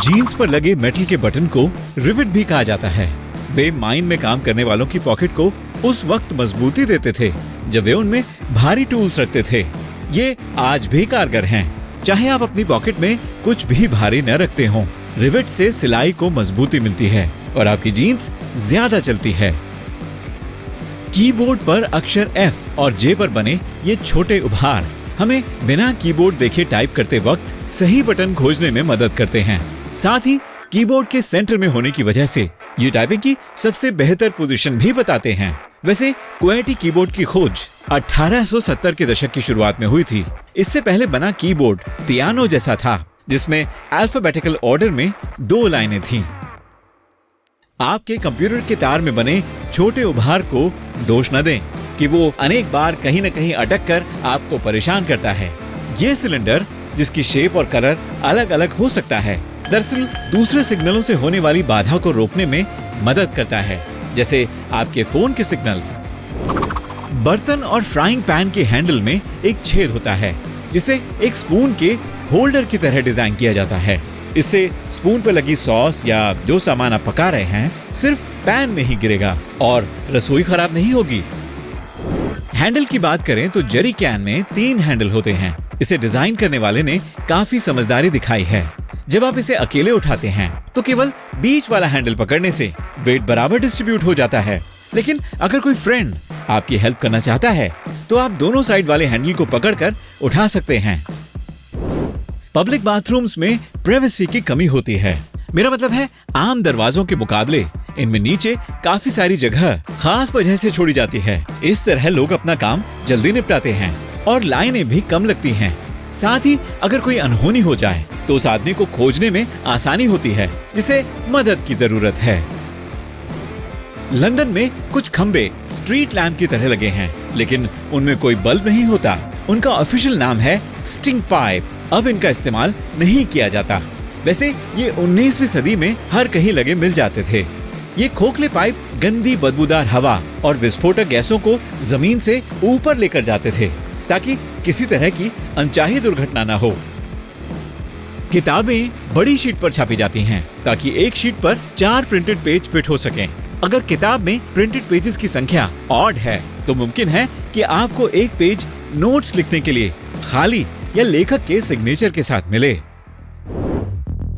Jeans पर लगे metal के बटन को रिवेट भी कहा जाता है। वे माइन में काम करने वालों की पॉकेट को उस वक्त मजबूती देते थे जब वे उनमें भारी टूल्स रखते थे। ये आज भी कारगर हैं, चाहे आप अपनी पॉकेट में कुछ भी भारी न रखते हों। रिवेट से सिलाई को मजबूती मिलती है और आपकी जीन्स ज्यादा चलती है। कीबोर्ड पर अक्षर F और J पर बने ये छोटे उभार हमें बिना कीबोर्ड देखे टाइप करते वक्त सही बटन खोजने में मदद करते हैं। साथ ही कीबोर्ड के सेंटर में होने की वजह से ये टाइपिंग की सबसे बेहतर पोजीशन भी बताते हैं। वैसे QWERTY कीबोर्ड की खोज 1870 के दशक की शुरुआत में हुई थी। इससे पहले बना कीबोर्ड पियानो जैसा था, जिसमें अल्फाबेटिकल ऑर्डर में 2 लाइनें थीं। आपके कंप्यूटर के तार में बने छोटे उभार को दोष न दें कि वो अनेक बार कहीं न कहीं अटक कर आपको परेशान करता है। ये सिलेंडर, जिसकी शेप और कलर अलग अलग हो सकता है, दरअसल दूसरे सिग्नलों से होने वाली बाधा को रोकने में मदद करता है, जैसे आपके फोन के सिग्नल। बर्तन और फ्राइंग पैन के हैंडल में एक छेद होता है, जिसे एक स्पून के होल्डर की तरह डिजाइन किया जाता है। इससे स्पून पर लगी सॉस या जो सामान आप पका रहे हैं सिर्फ पैन में ही गिरेगा और रसोई खराब नहीं होगी। हैंडल की बात करें तो जेरी कैन में 3 हैंडल होते हैं। इसे डिजाइन करने वाले ने काफी समझदारी दिखाई है। जब आप इसे अकेले उठाते हैं तो केवल बीच वाला हैंडल पकड़ने से वेट बराबर डिस्ट्रीब्यूट हो जाता है, लेकिन अगर कोई फ्रेंड आपकी हेल्प करना चाहता है तो आप दोनों साइड वाले हैंडल को पकड़कर उठा सकते हैं। पब्लिक बाथरूम्स में प्राइवेसी की कमी होती है। मेरा मतलब है, आम दरवाजों के मुकाबले इनमें नीचे काफी सारी जगह खास वजह से छोड़ी जाती है। इस तरह लोग अपना काम जल्दी निपटाते हैं और लाइनें भी कम लगती हैं। साथ ही अगर कोई अनहोनी हो जाए तो उस आदमी को खोजने में आसानी होती है, जिसे मदद की जरूरत है। लंदन में कुछ खंबे स्ट्रीट लैंप की तरह लगे हैं, लेकिन उनमें कोई बल्ब नहीं होता। उनका ऑफिशियल नाम है स्टिंग पाइप। अब इनका इस्तेमाल नहीं किया जाता। वैसे ये 19वीं सदी में हर कहीं लगे मिल जाते थे। ये खोखले पाइप गंदी बदबूदार हवा और विस्फोटक गैसों को जमीन से ऊपर लेकर जाते थे, ताकि किसी तरह की अनचाही दुर्घटना न हो। किताबें बड़ी शीट पर छापी जाती हैं, ताकि एक शीट पर 4 प्रिंटेड पेज फिट हो सकें। अगर किताब में प्रिंटेड पेजेस की संख्या ऑड है तो मुमकिन है कि आपको एक पेज नोट्स लिखने के लिए खाली या लेखक के सिग्नेचर के साथ मिले।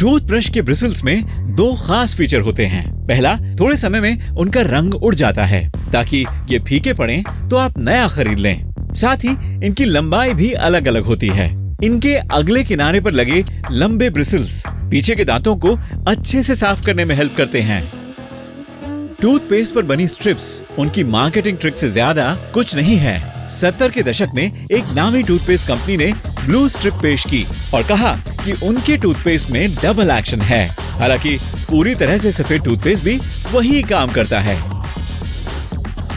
टूथब्रश के ब्रिसल्स में 2 खास फीचर होते हैं। पहला, थोड़े समय में उनका रंग उड़ जाता है, ताकि ये फीके पड़ें तो आप नया खरीद लें। साथ ही इनकी लंबाई भी अलग अलग होती है। इनके अगले किनारे पर लगे लंबे ब्रिसल्स पीछे के दांतों को अच्छे से साफ करने में हेल्प करते हैं। टूथपेस्ट पर बनी स्ट्रिप्स उनकी मार्केटिंग ट्रिक से ज्यादा कुछ नहीं है। 70 के दशक में एक नामी टूथपेस्ट कंपनी ने ब्लू स्ट्रिप पेश की और कहा कि उनके टूथपेस्ट में डबल एक्शन है। हालांकि पूरी तरह से सफेद टूथपेस्ट भी वही काम करता है।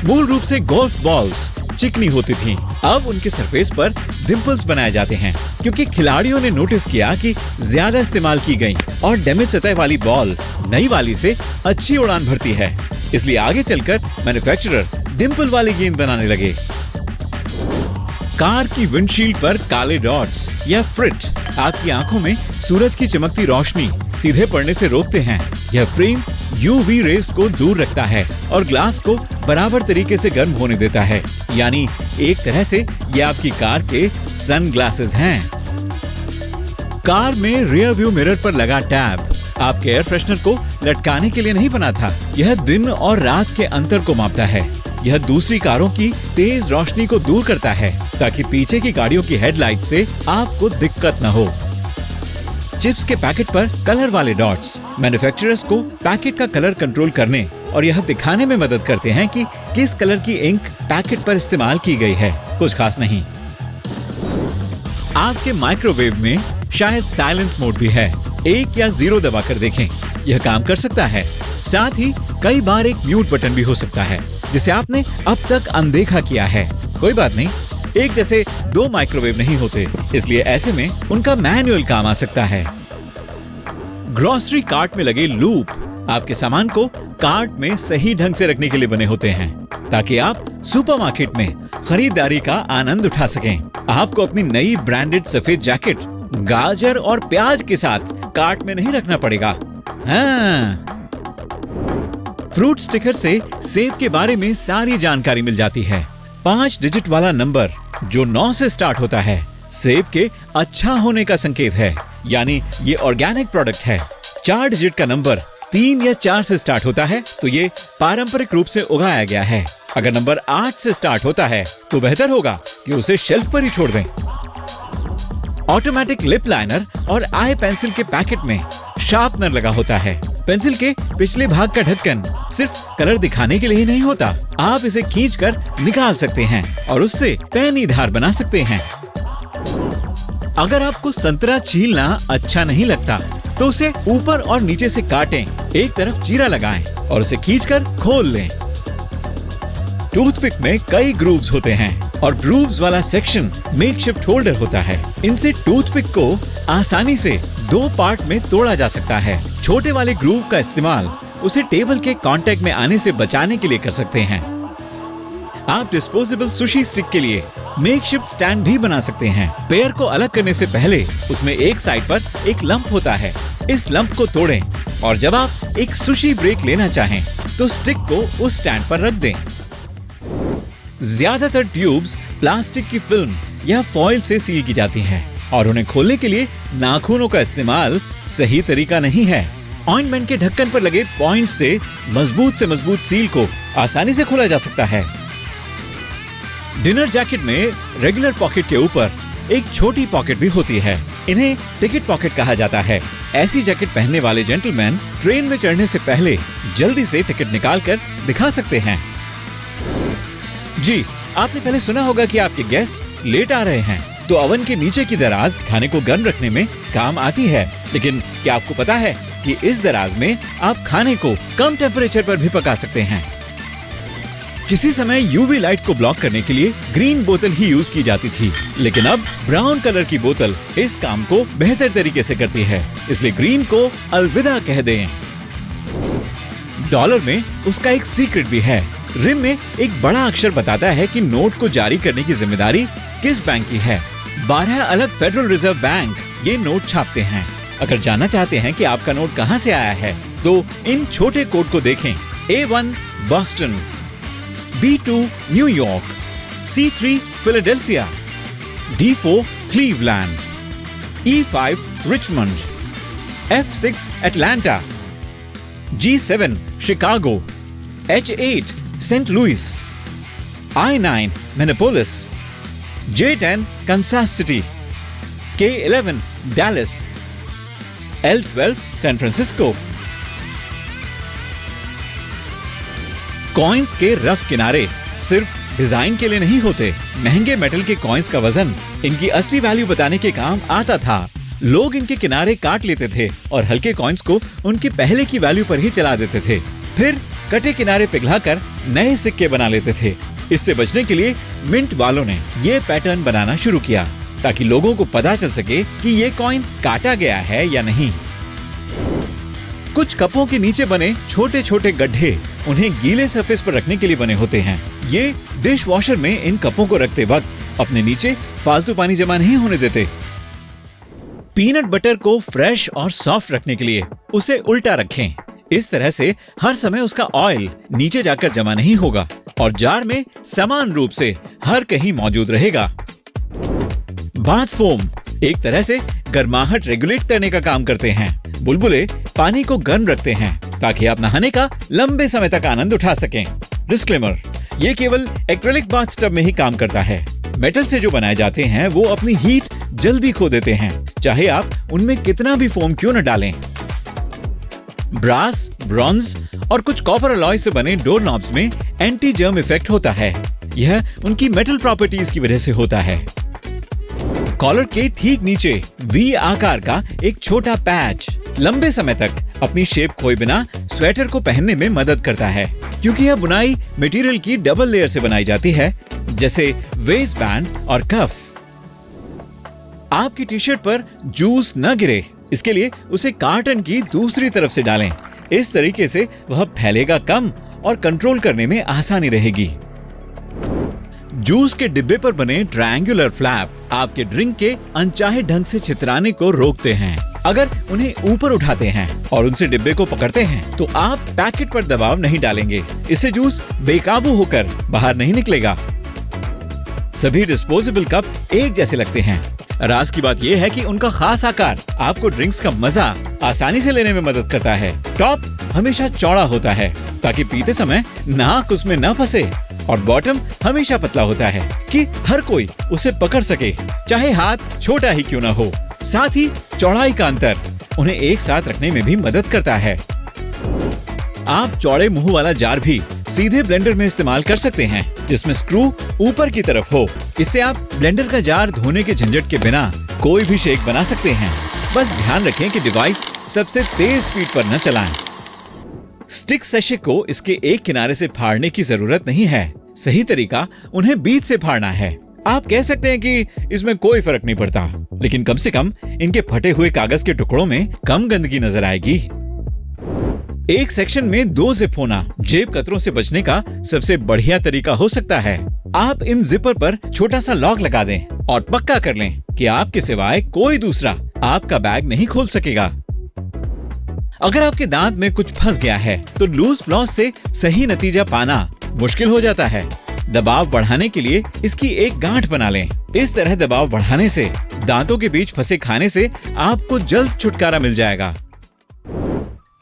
मूल रूप से गोल्फ बॉल्स चिकनी होती थीं। अब उनके सरफेस पर डिंपल्स बनाए जाते हैं, क्योंकि खिलाड़ियों ने नोटिस किया कि ज्यादा इस्तेमाल की गई और डैमेज सतह वाली बॉल नई वाली से अच्छी उड़ान भरती है। इसलिए आगे चलकर मैन्युफैक्चरर डिंपल वाली गेंद बनाने लगे। कार की विंडशील्ड पर काले डॉट्स या फ्रिट आपकी आंखों में सूरज की चमकती रोशनी सीधे पड़ने से रोकते हैं। यह फ्रेम यूवी रेस को दूर रखता है और ग्लास को बराबर तरीके से गर्म होने देता है। यानी एक तरह से ये आपकी कार के सन ग्लासेस हैं। कार में रियर व्यू मिरर पर लगा टैब आपके एयर फ्रेशनर को लटकाने के लिए नहीं बना था। यह दिन और रात के अंतर को मापता है। यह दूसरी कारों की तेज रोशनी को दूर करता है, ताकि पीछे की गाड़ियों की हेडलाइट से आपको दिक्कत न हो। चिप्स के पैकेट पर कलर वाले डॉट्स मैन्युफैक्चरर्स को पैकेट का कलर कंट्रोल करने और यह दिखाने में मदद करते हैं कि किस कलर की इंक पैकेट पर इस्तेमाल की गई है। कुछ खास नहीं। आपके माइक्रोवेव में शायद साइलेंस मोड भी है। 1 या 0 दबाकर देखें, यह काम कर सकता है। साथ ही कई बार एक म्यूट बटन भी हो सकता है, जिसे आपने अब तक अनदेखा किया है। कोई बात नहीं, एक जैसे 2 माइक्रोवेव नहीं होते, इसलिए ऐसे में उनका मैनुअल काम आ सकता है। ग्रोसरी कार्ट में लगे लूप आपके सामान को कार्ट में सही ढंग से रखने के लिए बने होते हैं, ताकि आप सुपरमार्केट में खरीदारी का आनंद उठा सकें। आपको अपनी नई ब्रांडेड सफेद जैकेट गाजर और प्याज के साथ कार्ट में नहीं रखना पड़ेगा। हाँ। फ्रूट स्टिकर से सेब के बारे में सारी जानकारी मिल जाती है। 5 डिजिट वाला नंबर जो 9 से स्टार्ट होता है सेब के अच्छा होने का संकेत है, यानी ये ऑर्गेनिक प्रोडक्ट है। 4 डिजिट का नंबर 3 या 4 से स्टार्ट होता है तो ये पारंपरिक रूप से उगाया गया है। अगर नंबर 8 से स्टार्ट होता है तो बेहतर होगा कि उसे शेल्फ पर ही छोड़ दें। ऑटोमेटिक लिप लाइनर और आई पेंसिल के पैकेट में शार्पनर लगा होता है। पेंसिल के पिछले भाग का ढक्कन सिर्फ कलर दिखाने के लिए ही नहीं होता, आप इसे खींचकर निकाल सकते हैं और उससे पैनी धार बना सकते हैं। अगर आपको संतरा छीलना अच्छा नहीं लगता तो उसे ऊपर और नीचे से काटें, एक तरफ चीरा लगाएं और उसे खींचकर खोल लें। टूथपिक में कई ग्रूव्स होते हैं और ग्रूव्स वाला सेक्शन मेकशिफ्ट होल्डर होता है। इनसे टूथपिक को आसानी से 2 पार्ट में तोड़ा जा सकता है। छोटे वाले ग्रूव का इस्तेमाल उसे टेबल के कांटेक्ट में आने से बचाने के लिए कर सकते हैं। आप डिस्पोजेबल सुशी स्टिक के लिए मेकशिफ्ट स्टैंड भी बना सकते हैं। पेयर को अलग करने से पहले उसमें एक साइड पर एक लंप होता है। इस लंप को तोड़ें और जब आप एक सुशी ब्रेक लेना चाहें तो स्टिक को उस स्टैंड पर रख दें। ज्यादातर ट्यूब्स प्लास्टिक की फिल्म या फॉइल से सील की जाती हैं और उन्हें खोलने के लिए नाखूनों का इस्तेमाल सही तरीका नहीं है। ऑइंटमेंट के ढक्कन पर लगे पॉइंट से मजबूत सील को आसानी से खोला जा सकता है। डिनर जैकेट में रेगुलर पॉकेट के ऊपर एक छोटी पॉकेट भी होती है। इन्हें टिकट पॉकेट कहा जाता है। ऐसी जैकेट पहनने वाले जेंटलमैन ट्रेन में चढ़ने से पहले जल्दी से टिकट निकालकर दिखा सकते हैं। जी, आपने पहले सुना होगा कि आपके गेस्ट लेट आ रहे हैं तो ओवन के नीचे की दराज खाने को गर्म रखने में काम आती है। लेकिन क्या आपको पता है कि इस दराज में आप खाने को कम टेम्परेचर पर भी पका सकते हैं। किसी समय यूवी लाइट को ब्लॉक करने के लिए ग्रीन बोतल ही यूज की जाती थी, लेकिन अब ब्राउन कलर की बोतल इस काम को बेहतर तरीके से करती है, इसलिए ग्रीन को अलविदा कह दें। डॉलर में उसका एक सीक्रेट भी है। रिम में एक बड़ा अक्षर बताता है कि नोट को जारी करने की जिम्मेदारी किस बैंक की है। 12 अलग फेडरल रिजर्व बैंक ये नोट छापते हैं। अगर जानना चाहते हैं कि आपका नोट कहां से आया है तो इन छोटे कोड को देखें। A1 Boston, B2 New York, C3 Philadelphia, D4 Cleveland, E5 Richmond, F6 Atlanta, G7 Chicago, H8 Saint Louis, I9 Minneapolis, J10 Kansas City, K11 Dallas, L12 San Francisco. Coins के रफ किनारे सिर्फ डिजाइन के लिए नहीं होते। महंगे मेटल के coins का वजन इनकी असली वैल्यू बताने के काम आता था। लोग इनके किनारे काट लेते थे और हल्के कॉइन्स को उनकी पहले की वैल्यू पर ही चला देते थे। फिर कटे किनारे पिघलाकर नए सिक्के बना लेते थे। इससे बचने के लिए मिंट वालों ने ये पैटर्न बनाना शुरू किया ताकि लोगों को पता चल सके कि ये कॉइन काटा गया है या नहीं। कुछ कपों के नीचे बने छोटे छोटे गड्ढे उन्हें गीले सरफेस पर रखने के लिए बने होते हैं। ये डिश वॉशर में इन कपों को रखते वक्त अपने नीचे फालतू पानी जमा नहीं होने देते। पीनट बटर को फ्रेश और सॉफ्ट रखने के लिए उसे उल्टा रखें। इस तरह से हर समय उसका ऑयल नीचे जाकर जमा नहीं होगा और जार में समान रूप से हर कहीं मौजूद रहेगा। बाथ फोम एक तरह से गर्माहट रेगुलेट करने का काम करते हैं। बुलबुले पानी को गर्म रखते हैं ताकि आप नहाने का लंबे समय तक आनंद उठा सकें। डिस्क्लेमर, ये केवल एक्रेलिक बाथ टब में ही काम करता है। मेटल से जो बनाए जाते हैं वो अपनी हीट जल्दी खो देते हैं, चाहे आप उनमें कितना भी फोम क्यों न डालें। ब्रास, ब्रॉन्ज और कुछ कॉपर अलॉय से बने डोर नॉब्स में एंटी जर्म इफेक्ट होता है। यह उनकी मेटल प्रॉपर्टीज की वजह से होता है। कॉलर के ठीक नीचे वी आकार का एक छोटा पैच लंबे समय तक अपनी शेप खोए बिना स्वेटर को पहनने में मदद करता है, क्योंकि यह बुनाई मटेरियल की डबल लेयर से बनाई जाती है, जैसे वेस्ट बैंड और कफ। आपकी टी शर्ट पर जूस न गिरे, इसके लिए उसे कार्टन की दूसरी तरफ से डालें। इस तरीके से वह फैलेगा कम और कंट्रोल करने में आसानी रहेगी। जूस के डिब्बे पर बने ट्रायंगुलर फ्लैप आपके ड्रिंक के अनचाहे ढंग से छितराने को रोकते हैं। अगर उन्हें ऊपर उठाते हैं और उनसे डिब्बे को पकड़ते हैं तो आप पैकेट पर दबाव नहीं डालेंगे। इससे जूस बेकाबू होकर बाहर नहीं निकलेगा। सभी डिस्पोजेबल कप एक जैसे लगते हैं। राज की बात यह है कि उनका खास आकार आपको ड्रिंक्स का मजा आसानी से लेने में मदद करता है। टॉप हमेशा चौड़ा होता है ताकि पीते समय नाक उसमें न फंसे, और बॉटम हमेशा पतला होता है कि हर कोई उसे पकड़ सके, चाहे हाथ छोटा ही क्यों न हो। साथ ही चौड़ाई का अंतर उन्हें एक साथ रखने में भी मदद करता है। आप चौड़े मुंह वाला जार भी सीधे ब्लेंडर में इस्तेमाल कर सकते हैं, जिसमें स्क्रू ऊपर की तरफ हो। इससे आप ब्लेंडर का जार धोने के झंझट के बिना कोई भी शेक बना सकते हैं। बस ध्यान रखें कि डिवाइस सबसे तेज स्पीड पर न चलाएं। स्टिक सेशे को इसके एक किनारे से फाड़ने की जरूरत नहीं है। सही तरीका उन्हें बीच से फाड़ना है। आप कह सकते हैं कि इसमें कोई फर्क नहीं पड़ता, लेकिन कम से कम इनके फटे हुए कागज के टुकड़ों में कम गंदगी नजर आएगी। एक सेक्शन में 2 जिप होना जेब कतरों से बचने का सबसे बढ़िया तरीका हो सकता है। आप इन जिपर पर छोटा सा लॉक लगा दें और पक्का कर लें कि आपके सिवाय कोई दूसरा आपका बैग नहीं खोल सकेगा। अगर आपके दांत में कुछ फंस गया है तो लूज फ्लॉस से सही नतीजा पाना मुश्किल हो जाता है। दबाव बढ़ाने के लिए इसकी एक गांठ बना लें। इस तरह दबाव बढ़ाने से दांतों के बीच फंसे खाने से आपको जल्द छुटकारा मिल जाएगा।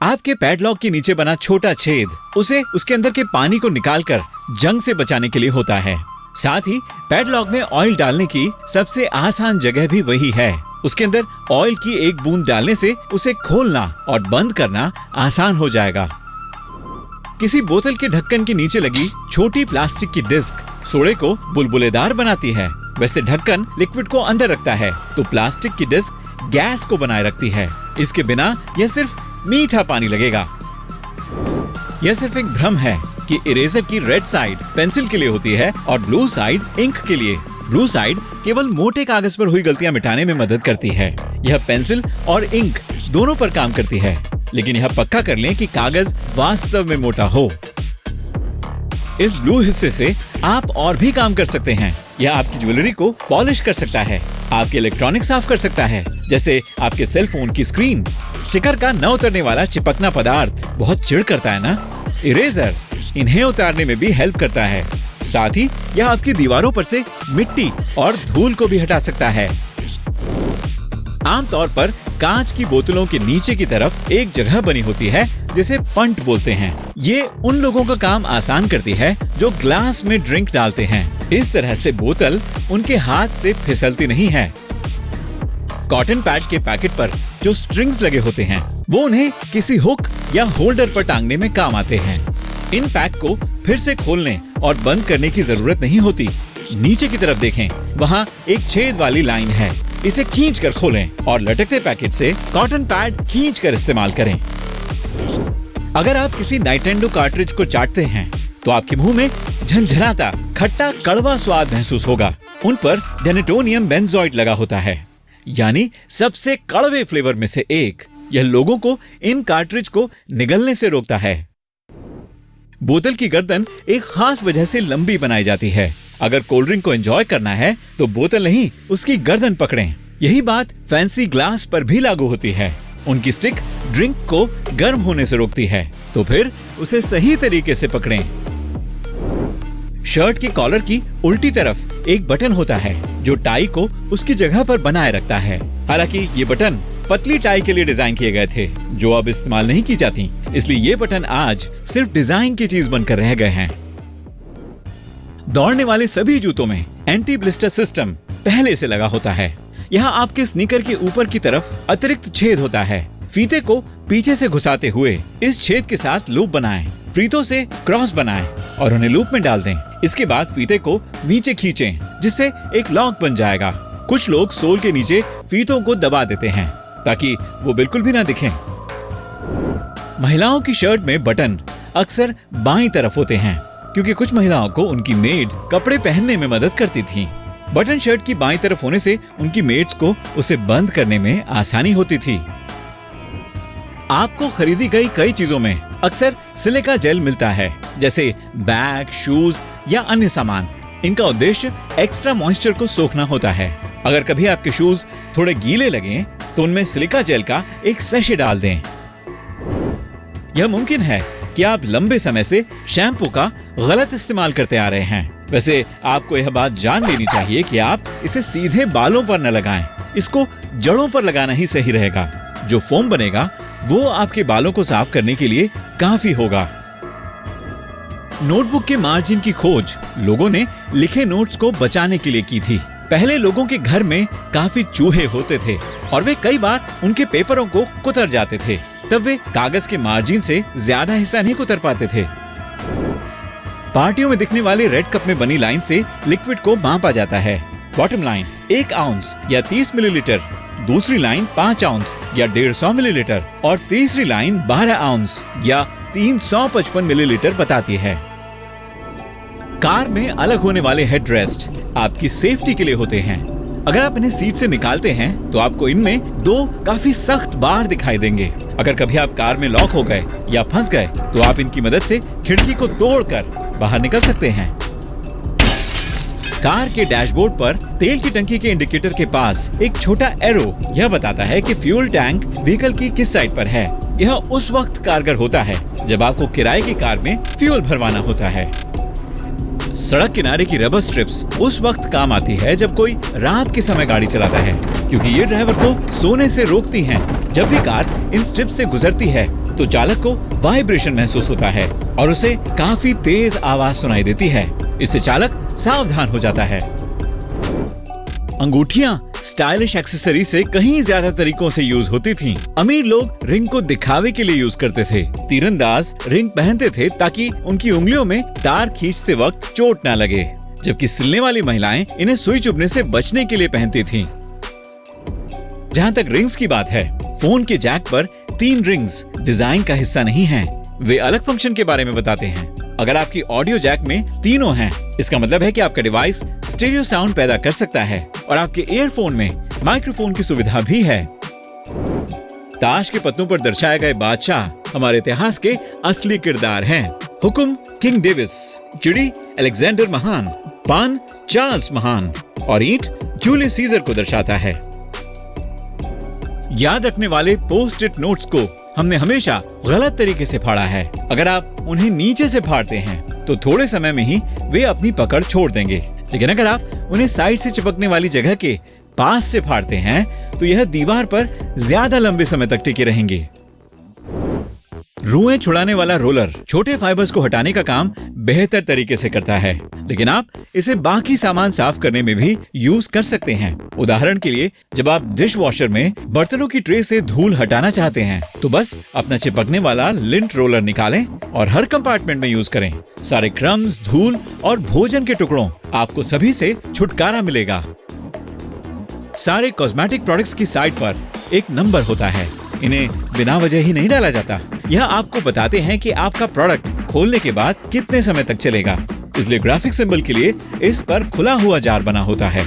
आपके पैडलॉक के नीचे बना छोटा छेद उसे उसके अंदर के पानी को निकालकर जंग से बचाने के लिए होता है। साथ ही पैडलॉक में ऑयल डालने की सबसे आसान जगह भी वही है। उसके अंदर ऑयल की एक बूंद डालने से उसे खोलना और बंद करना आसान हो जाएगा। किसी बोतल के ढक्कन के नीचे लगी छोटी प्लास्टिक की डिस्क सोडे को बुलबुलेदार बनाती है। वैसे ढक्कन लिक्विड को अंदर रखता है तो प्लास्टिक की डिस्क गैस को बनाए रखती है। इसके बिना यह सिर्फ मीठा पानी लगेगा। यह सिर्फ एक भ्रम है कि इरेजर की रेड साइड पेंसिल के लिए होती है और ब्लू साइड इंक के लिए। ब्लू साइड केवल मोटे कागज पर हुई गलतियां मिटाने में मदद करती है। यह पेंसिल और इंक दोनों पर काम करती है, लेकिन यह पक्का कर लें कि कागज वास्तव में मोटा हो। इस ब्लू हिस्से से आप और भी काम कर सकते हैं। यह आपकी ज्वेलरी को पॉलिश कर सकता है, आपके इलेक्ट्रॉनिक साफ कर सकता है, जैसे आपके सेल फोन की स्क्रीन। स्टिकर का न उतरने वाला चिपकना पदार्थ बहुत चिढ़ करता है ना? इरेजर इन्हें उतारने में भी हेल्प करता है। साथ ही यह आपकी दीवारों पर से मिट्टी और धूल को भी हटा सकता है। आमतौर पर कांच की बोतलों के नीचे की तरफ एक जगह बनी होती है जिसे पंट बोलते हैं। ये उन लोगों का काम आसान करती है जो ग्लास में ड्रिंक डालते हैं। इस तरह से बोतल उनके हाथ से फिसलती नहीं है। कॉटन पैड के पैकेट पर जो स्ट्रिंग्स लगे होते हैं वो उन्हें किसी हुक या होल्डर पर टांगने में काम आते हैं। इन पैक को फिर से खोलने और बंद करने की जरूरत नहीं होती। नीचे की तरफ देखें, वहाँ एक छेद वाली लाइन है। इसे खींच कर खोलें और लटकते पैकेट से कॉटन पैड खींच कर इस्तेमाल करें। अगर आप किसी नाइटेंडो कार्ट्रिज को चाटते हैं तो आपके मुंह में झंझनाता खट्टा कड़वा स्वाद महसूस होगा। उन पर डेनेटोनियम बेंजोइड लगा होता है, यानी सबसे कड़वे फ्लेवर में से एक। यह लोगों को इन कार्ट्रिज को निगलने से रोकता है। बोतल की गर्दन एक खास वजह से लंबी बनाई जाती है। अगर कोल्ड ड्रिंक को एंजॉय करना है तो बोतल नहीं, उसकी गर्दन पकड़ें। यही बात फैंसी ग्लास पर भी लागू होती है। उनकी स्टिक ड्रिंक को गर्म होने से रोकती है, तो फिर उसे सही तरीके से पकड़ें। शर्ट की कॉलर की उल्टी तरफ एक बटन होता है जो टाई को उसकी जगह पर बनाए रखता है। हालांकि ये बटन पतली टाई के लिए डिजाइन किए गए थे जो अब इस्तेमाल नहीं की जाती, इसलिए ये बटन आज सिर्फ डिजाइन की चीज बनकर रह गए हैं। दौड़ने वाले सभी जूतों में एंटी ब्लिस्टर सिस्टम पहले से लगा होता है। यहाँ आपके स्नीकर के ऊपर की तरफ अतिरिक्त छेद होता है। फीते को पीछे से घुसाते हुए इस छेद के साथ लूप बनाएं। फीतों से क्रॉस बनाएं और उन्हें लूप में डाल दें। इसके बाद फीते को नीचे खींचें, जिससे एक लॉक बन जाएगा। कुछ लोग सोल के नीचे फीतों को दबा देते हैं ताकि वो बिल्कुल भी ना दिखें। महिलाओं की शर्ट में बटन अक्सर बाईं तरफ होते हैं, क्योंकि कुछ महिलाओं को उनकी मेड कपड़े पहनने में मदद करती थी। बटन शर्ट की बाईं तरफ होने से उनकी मेड्स को उसे बंद करने में आसानी होती थी। आपको खरीदी गई कई चीजों में अक्सर सिलिका जेल मिलता है, जैसे बैग, शूज या अन्य सामान। इनका उद्देश्य एक्स्ट्रा मॉइस्चर को सोखना होता है। अगर कभी आपके शूज थोड़े गीले लगें तो उनमें सिलिका जेल का एक सैशे डाल दें। यह मुमकिन है कि आप लंबे समय से शैम्पू का गलत इस्तेमाल करते आ रहे हैं। वैसे आपको यह बात जान लेनी चाहिए कि आप इसे सीधे बालों पर न लगाएं। इसको जड़ों पर लगाना ही सही रहेगा। जो फोम बनेगा वो आपके बालों को साफ करने के लिए काफी होगा। नोटबुक के मार्जिन की खोज लोगों ने लिखे नोट्स को बचाने के लिए की थी। पहले लोगों के घर में काफी चूहे होते थे और वे कई बार उनके पेपरों को कुतर जाते थे। तब वे कागज के मार्जिन से ज्यादा हिस्सा नहीं कुतर पाते थे। पार्टियों में दिखने वाले रेड कप में बनी लाइन से लिक्विड को मापा जाता है। बॉटम लाइन 1 आउंस या 30 मिलीलीटर, दूसरी लाइन 5 आउंस या 150 मिलीलीटर और तीसरी लाइन 12 आउंस या 355 मिलीलीटर बताती है। कार में अलग होने वाले हेडरेस्ट आपकी सेफ्टी के लिए होते हैं। अगर आप इन्हें सीट से निकालते हैं तो आपको इनमें 2 काफी सख्त बार दिखाई देंगे। अगर कभी आप कार में लॉक हो गए या फंस गए तो आप इनकी मदद से खिड़की को तोड़कर बाहर निकल सकते हैं। कार के डैशबोर्ड पर तेल की टंकी के इंडिकेटर के पास एक छोटा एरो यह बताता है कि फ्यूल टैंक व्हीकल की किस साइड पर है। यह उस वक्त कारगर होता है जब आपको किराए की कार में फ्यूल भरवाना होता है। सड़क किनारे की रबर स्ट्रिप्स उस वक्त काम आती है जब कोई रात के समय गाड़ी चलाता है, क्योंकि ये ड्राइवर को सोने से रोकती हैं। जब भी कार इन स्ट्रिप से गुजरती है तो चालक को वाइब्रेशन महसूस होता है और उसे काफी तेज आवाज सुनाई देती है। इससे चालक सावधान हो जाता है। अंगूठियां स्टाइलिश एक्सेसरी से कहीं ज्यादा तरीकों से यूज होती थीं। अमीर लोग रिंग को दिखावे के लिए यूज करते थे। तीरंदाज रिंग पहनते थे ताकि उनकी उंगलियों में तार खींचते वक्त चोट न लगे, जबकि सिलने वाली महिलाएं इन्हें सुई चुभने से बचने के लिए पहनती थीं। जहां तक रिंग्स की बात है, फोन के जैक पर 3 रिंग्स डिजाइन का हिस्सा नहीं हैं। वे अलग फंक्शन के बारे में बताते हैं। अगर आपकी ऑडियो जैक में तीनों हैं, इसका मतलब है कि आपका डिवाइस स्टीरियो साउंड पैदा कर सकता है और आपके ईयरफोन में माइक्रोफोन की सुविधा भी है। ताश के पत्तों पर दर्शाए गए बादशाह हमारे इतिहास के असली किरदार हैं। हुक्म किंग डेविस, चिड़ी अलेक्जेंडर महान, पान चार्ल्स महान और ईंट जूलियस सीजर को दर्शाता है। याद रखने वाले पोस्ट इट नोट्स को हमने हमेशा गलत तरीके से फाड़ा है। अगर आप उन्हें नीचे से फाड़ते हैं तो थोड़े समय में ही वे अपनी पकड़ छोड़ देंगे, लेकिन अगर आप उन्हें साइड से चिपकने वाली जगह के पास से फाड़ते हैं तो यह दीवार पर ज्यादा लंबे समय तक टिके रहेंगे। रुएं छुड़ाने वाला रोलर छोटे फाइबर्स को हटाने का काम बेहतर तरीके से करता है, लेकिन आप इसे बाकी सामान साफ करने में भी यूज कर सकते हैं। उदाहरण के लिए, जब आप डिश वॉशर में बर्तनों की ट्रे से धूल हटाना चाहते हैं तो बस अपना चिपकने वाला लिंट रोलर निकालें और हर कंपार्टमेंट में यूज करें। सारे क्रम्स, धूल और भोजन के टुकड़ों, आपको सभी से छुटकारा मिलेगा। सारे कॉस्मेटिक प्रोडक्ट्स की साइड पर एक नंबर होता है। इन्हें बिना वजह ही नहीं डाला जाता। यह आपको बताते हैं कि आपका प्रोडक्ट खोलने के बाद कितने समय तक चलेगा। इसलिए ग्राफिक सिंबल के लिए इस पर खुला हुआ जार बना होता है।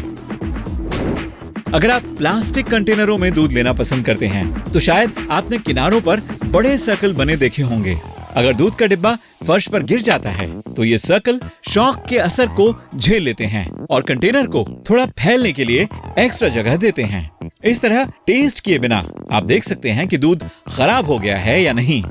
अगर आप प्लास्टिक कंटेनरों में दूध लेना पसंद करते हैं तो शायद आपने किनारों पर बड़े सर्कल बने देखे होंगे। अगर दूध का डिब्बा फर्श पर गिर जाता है तो ये सर्कल शॉक के असर को झेल लेते हैं और कंटेनर को थोड़ा फैलने के लिए एक्स्ट्रा जगह देते हैं। इस तरह टेस्ट किए बिना आप देख सकते हैं कि दूध खराब हो गया है या नहीं।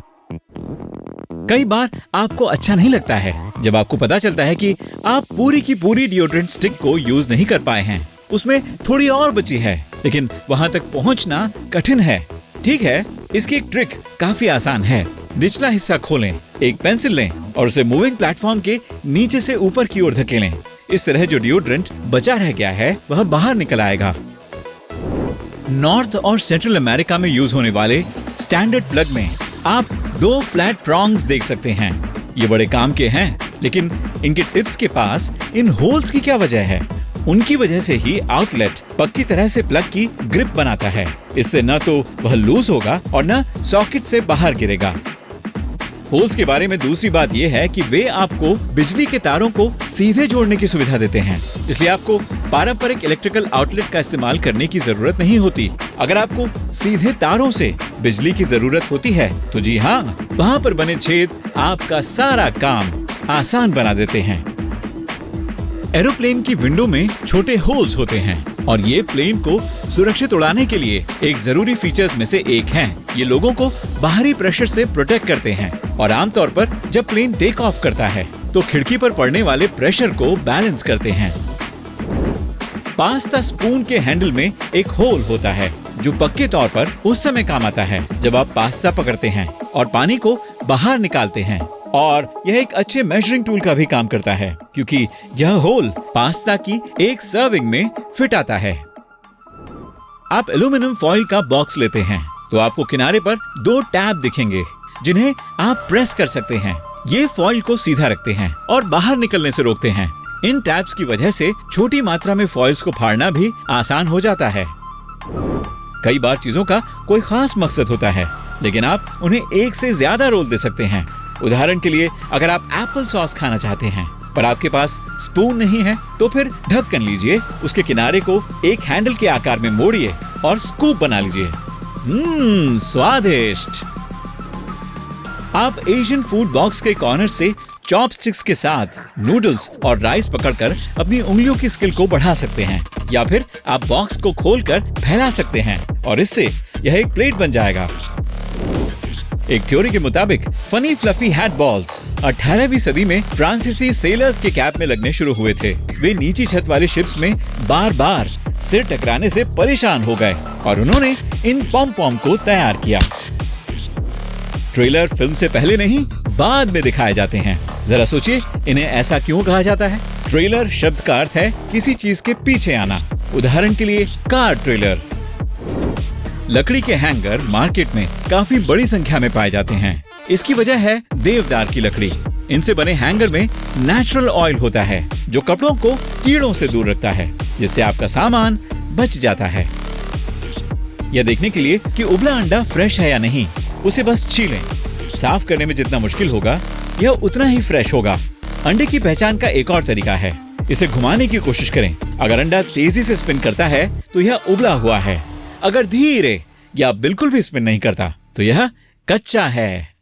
कई बार आपको अच्छा नहीं लगता है जब आपको पता चलता है कि आप पूरी की पूरी डिओड्रेंट स्टिक को यूज नहीं कर पाए हैं। उसमें थोड़ी और बची है, लेकिन वहां तक पहुंचना कठिन है। ठीक है, इसकी एक ट्रिक काफी आसान है। निचला हिस्सा खोलें, एक पेंसिल लें और उसे मूविंग प्लेटफॉर्म के नीचे से ऊपर की ओर धकेलें। इस तरह जो डिओड्रेंट बचा रह गया है वह बाहर निकल आएगा। नॉर्थ और सेंट्रल अमेरिका में यूज होने वाले स्टैंडर्ड प्लग में आप 2 फ्लैट प्रॉन्ग्स देख सकते हैं। ये बड़े काम के हैं, लेकिन इनके टिप्स के पास इन होल्स की क्या वजह है? उनकी वजह से ही आउटलेट पक्की तरह से प्लग की ग्रिप बनाता है। इससे न तो वह लूज होगा और न सॉकेट से बाहर गिरेगा। होल्स के बारे में दूसरी बात यह है कि वे आपको बिजली के तारों को सीधे जोड़ने की सुविधा देते हैं, इसलिए आपको पारंपरिक इलेक्ट्रिकल आउटलेट का इस्तेमाल करने की जरूरत नहीं होती। अगर आपको सीधे तारों से बिजली की जरूरत होती है तो जी हाँ, वहाँ पर बने छेद आपका सारा काम आसान बना देते हैं। एरोप्लेन की विंडो में छोटे होल्स होते हैं। और ये प्लेन को सुरक्षित उड़ाने के लिए एक जरूरी फीचर्स में से एक है। ये लोगों को बाहरी प्रेशर से प्रोटेक्ट करते हैं और आमतौर पर जब प्लेन टेक ऑफ करता है तो खिड़की पर पड़ने वाले प्रेशर को बैलेंस करते हैं। पास्ता स्पून के हैंडल में एक होल होता है जो पक्के तौर पर उस समय काम आता है जब आप पास्ता पकड़ते हैं और पानी को बाहर निकालते हैं, और यह एक अच्छे मेजरिंग टूल का भी काम करता है क्योंकि यह होल पास्ता की एक सर्विंग में फिट आता है। आप एल्यूमिनियम फॉइल का बॉक्स लेते हैं तो आपको किनारे पर 2 टैब दिखेंगे जिन्हें आप प्रेस कर सकते हैं। ये फॉइल को सीधा रखते हैं और बाहर निकलने से रोकते हैं। इन टैब्स की वजह से छोटी मात्रा में फॉइल्स को फाड़ना भी आसान हो जाता है। कई बार चीजों का कोई खास मकसद होता है लेकिन आप उन्हें एक से ज्यादा रोल दे सकते हैं। उदाहरण के लिए अगर आप एप्पल सॉस खाना चाहते हैं पर आपके पास स्पून नहीं है तो फिर ढक्कन लीजिए, उसके किनारे को एक हैंडल के आकार में मोड़िए और स्कूप बना लीजिए। स्वादिष्ट। आप एशियन फूड बॉक्स के कॉर्नर से चॉपस्टिक्स के साथ नूडल्स और राइस पकड़कर अपनी उंगलियों की स्किल को बढ़ा सकते हैं, या फिर आप बॉक्स को खोलकर फैला सकते हैं और इससे यह एक प्लेट बन जाएगा। एक थ्योरी के मुताबिक फनी फ्लफी हैट बॉल्स 18वीं सदी में फ्रांसीसी सेलर्स के कैप में लगने शुरू हुए थे। वे नीची छत वाली शिप्स में बार बार सिर टकराने से परेशान हो गए और उन्होंने इन पॉम पॉम को तैयार किया। ट्रेलर फिल्म से पहले नहीं, बाद में दिखाए जाते हैं। जरा सोचिए, इन्हें ऐसा क्यों कहा जाता है? ट्रेलर शब्द का अर्थ है किसी चीज के पीछे आना। उदाहरण के लिए कार ट्रेलर। लकड़ी के हैंगर मार्केट में काफी बड़ी संख्या में पाए जाते हैं। इसकी वजह है देवदार की लकड़ी। इनसे बने हैंगर में नेचुरल ऑयल होता है जो कपड़ों को कीड़ों से दूर रखता है, जिससे आपका सामान बच जाता है। यह देखने के लिए कि उबला अंडा फ्रेश है या नहीं, उसे बस छीलें। साफ करने में जितना मुश्किल होगा यह उतना ही फ्रेश होगा। अंडे की पहचान का एक और तरीका है, इसे घुमाने की कोशिश करें। अगर अंडा तेजी से स्पिन करता है तो यह उबला हुआ है, अगर धीरे या बिल्कुल भी स्पिन नहीं करता तो यह कच्चा है।